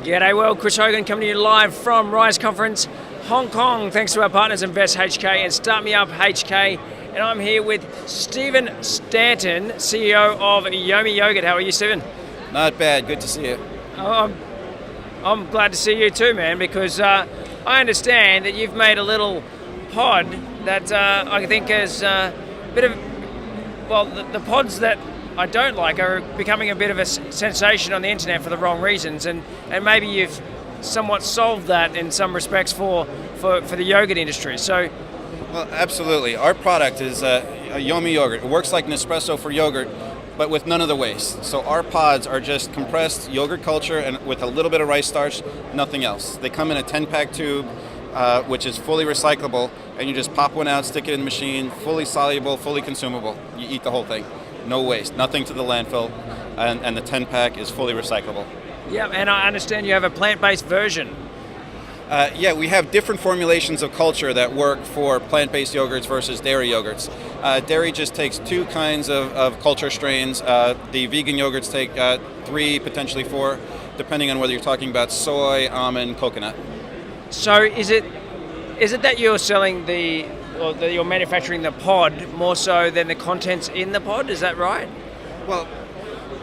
G'day world, Chris Hogan coming to you live from Rise Conference, Hong Kong. Thanks to our partners Invest HK and Start Me Up HK. And I'm here with Stephen Stanton, CEO of Yomee Yogurt. How are you, Stephen? Not bad, good to see you. I'm glad to see you too, man, because I understand that you've made a little pod that I think is a bit of, well, the pods that I don't like are becoming a bit of a sensation on the internet for the wrong reasons, and maybe you've somewhat solved that in some respects for the yogurt industry. So, well, absolutely. Our product is a Yomee yogurt. It works like Nespresso for yogurt, but with none of the waste. So our pods are just compressed yogurt culture and with a little bit of rice starch, nothing else. They come in a 10-pack tube, which is fully recyclable, and you just pop one out, stick it in the machine, fully soluble, fully consumable. You eat the whole thing. No waste, nothing to the landfill, and the 10-pack is fully recyclable. Yeah, and I understand you have a plant-based version. Yeah, we have different formulations of culture that work for plant-based yogurts versus dairy yogurts. Dairy just takes two kinds of culture strains. The vegan yogurts take 3, potentially 4, depending on whether you're talking about soy, almond, coconut. So is it that you're selling that you're manufacturing the pod more so than the contents in the pod? Is that right? Well,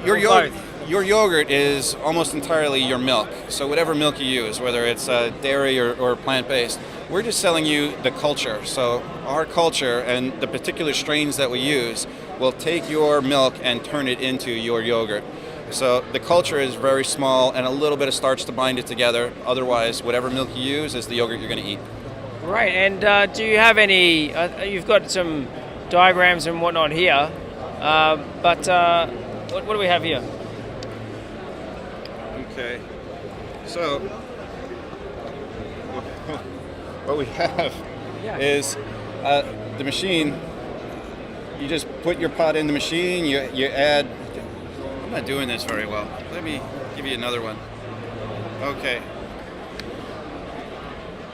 your yogurt is almost entirely your milk. So whatever milk you use, whether it's dairy or plant-based, we're just selling you the culture. So our culture and the particular strains that we use will take your milk and turn it into your yogurt. So the culture is very small and a little bit of starch to bind it together. Otherwise, whatever milk you use is the yogurt you're going to eat. Right, and do you have any, you've got some diagrams and whatnot here, but what do we have here? Okay, so what we have is the machine. You just put your pot in the machine, you add, I'm not doing this very well. Let me give you another one. Okay.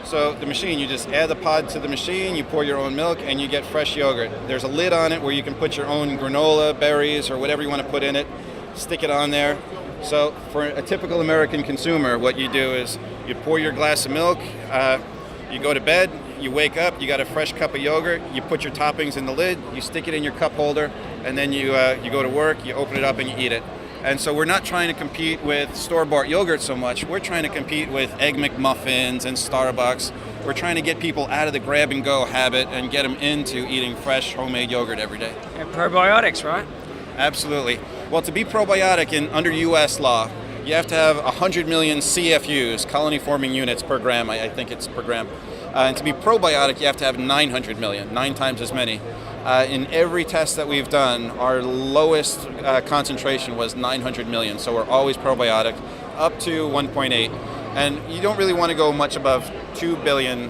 So the machine, you just add the pod to the machine, you pour your own milk, and you get fresh yogurt. There's a lid on it where you can put your own granola, berries, or whatever you want to put in it. Stick it on there. So for a typical American consumer, what you do is you pour your glass of milk, you go to bed, you wake up, you got a fresh cup of yogurt, you put your toppings in the lid, you stick it in your cup holder, and then you go to work, you open it up, and you eat it. And so we're not trying to compete with store-bought yogurt so much. We're trying to compete with Egg McMuffins and Starbucks. We're trying to get people out of the grab-and-go habit and get them into eating fresh, homemade yogurt every day. And probiotics, right? Absolutely. Well, to be probiotic under U.S. law, you have to have 100 million CFUs, colony-forming units per gram. I think it's per gram. And to be probiotic, you have to have 900 million, 9 times as many. In every test that we've done, our lowest concentration was 900 million, so we're always probiotic, up to 1.8. And you don't really want to go much above 2 billion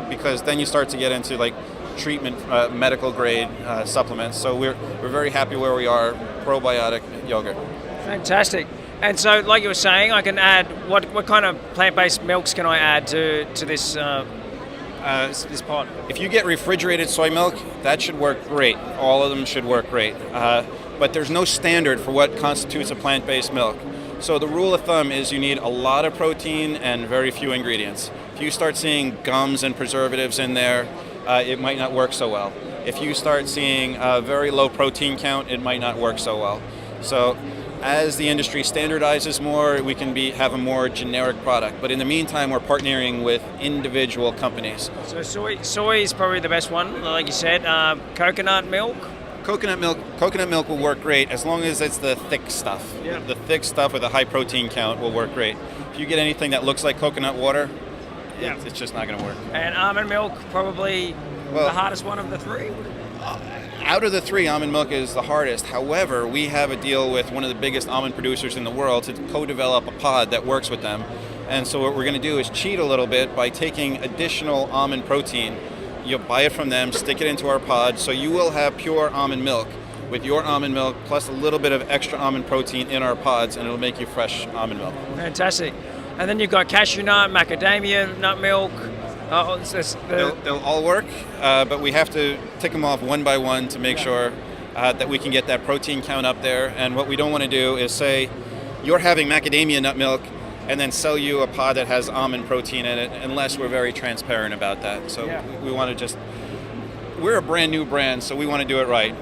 because then you start to get into like treatment, medical grade supplements. So we're very happy where we are, probiotic yogurt. Fantastic. And so, like you were saying, I can add, what kind of plant-based milks can I add to this this pod? If you get refrigerated soy milk, that should work great. All of them should work great. But there's no standard for what constitutes a plant-based milk. So the rule of thumb is you need a lot of protein and very few ingredients. If you start seeing gums and preservatives in there, it might not work so well. If you start seeing a very low protein count, it might not work so well. So as the industry standardizes more, we can have a more generic product. But in the meantime, we're partnering with individual companies. So soy is probably the best one, like you said. Coconut milk? Coconut milk will work great as long as it's the thick stuff. Yeah. The thick stuff with a high protein count will work great. If you get anything that looks like coconut water, it's just not going to work. And almond milk, probably the hardest one of the 3? Out of the 3, almond milk is the hardest. However, we have a deal with one of the biggest almond producers in the world to co-develop a pod that works with them. And so what we're going to do is cheat a little bit by taking additional almond protein. You'll buy it from them, stick it into our pod, so you will have pure almond milk with your almond milk plus a little bit of extra almond protein in our pods, and it'll make you fresh almond milk. Fantastic. And then you've got cashew nut, macadamia nut milk. They'll all work, but we have to tick them off one by one to make sure that we can get that protein count up there. And what we don't want to do is say, you're having macadamia nut milk, and then sell you a pod that has almond protein in it unless we're very transparent about that. So we want to we're a brand new brand, so we want to do it right.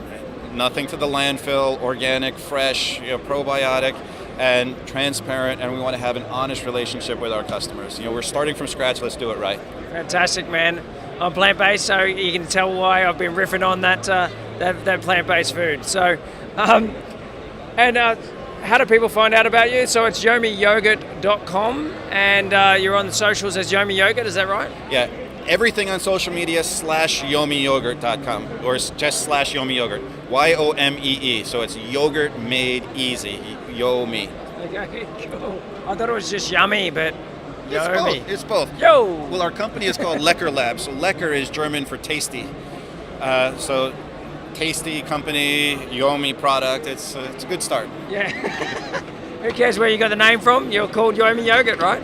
Nothing to the landfill, organic, fresh, probiotic, and transparent, and we want to have an honest relationship with our customers. We're starting from scratch, let's do it right. Fantastic, man. I'm plant-based, so you can tell why I've been riffing on that plant-based food. So, how do people find out about you? So it's yomeeyogurt.com, and you're on the socials as Yomee Yogurt, is that right? Yeah, everything on social media /yomeeyogurt.com, or just /Yomee Yogurt. YOMEE, so it's yogurt made easy, Yomee. Okay, cool. I thought it was just yummy, but Yomee. It's both. Yo! Well, our company is called Lecker Lab, so Lecker is German for tasty. So tasty company, Yomee product, it's a good start. Yeah. Who cares where you got the name from? You're called Yomee Yogurt, right?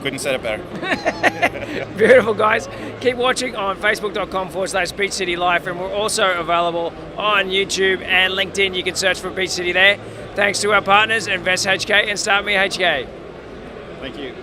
Couldn't said it better. Beautiful, guys. Keep watching on facebook.com/Beach City Life, and we're also available on YouTube and LinkedIn. You can search for Beach City there. Thanks to our partners, Invest HK and Start Me HK. Thank you.